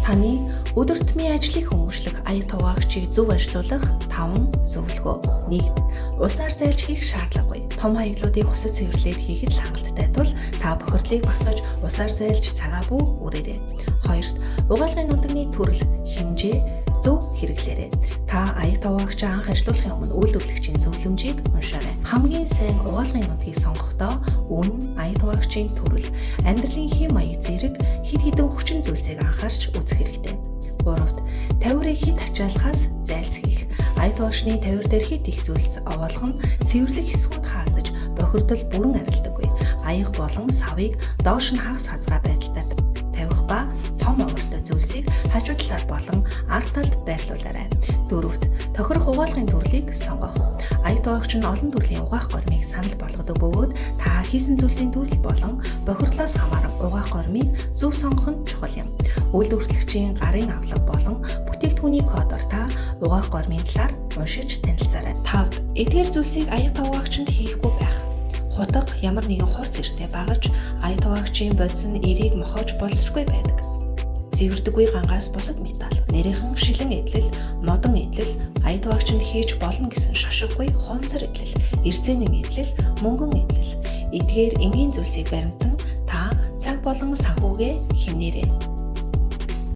Таны өдөр тутмын ажлыг хүмүүжлэх аяг тугаагчийг зөв ажилуулах 5 зөвлөгөө. 1. Усаар зайлж хийх шаардлагагүй. Том хаяглуудыг усад цэвэрлээд хийхэд хангалттай тул та бохирдлыг басгаж усаар зайлж цагаа бүү үрээрэй. 2. Угаалгын нутагны төрөл, хэмжээ зөв хэрэглээрэй. Та аяг тугаагч анх ажилуулахын өмнө үйлдвэрлэгчийн зөвлөмжийг уншаарай. Хамгийн сайн угаалгын нутгийг сонгохдоо үн, аяг тугаагчийн төрөл, амьдралын хэм маяг зэрэг хэд хэдэн хүчин зүйлсийг анхаарч үзэх хэрэгтэй. 3. Тавирыг хит ачаалахаас зайлсхийх. Аяг тугаагчны тавир дээр хит их зүйлс овоолгох нь цэвэрлэх хэсгүүд хаагдаж бохирдол бүрэн арилдаггүй. Аяг болон савыг доош нь хагас хазгаа байдалтай тавих ба том овортой зүйлсийг хажуу талаар болон ард талд байрлуулаарай. 4. Тохирох угаалгын төрлийг сонгох. Аяг тугаагч нь олон төрлийн угаах гормыг санал болгодог бөгөөд та хийсэн зүйлсийн төрөл болон бохирдлоос хамааран угаах гормыг зөв сонгох нь чухал юм. Үйлдвэрлэгчийн гарын авлага болон бүтээгдэхүүний кодоор та угаах гормын талаар уншиж танилцаарай. 5. Эдгээр зүйлсийг аяг тугаагчинд хийхгүй байх. Хутга ямар нэгэн хурц эртээ багаж аяг тугаагчийн бодис нь эрийг мохоож болцсохгүй байдаг. Зэвэрдэггүй гангаас бусад металл, нэрийнхэн шилэн эдлэл, модон эдлэл, аяг тугаагчинд хийж болно гэсэн шошиггүй хумцар эдлэл, эрзэнэн эдлэл, мөнгөн эдлэл. Эдгээр энгийн зүйлсийг баримтан та цаг болон санхүүгээ хэмнээрэй.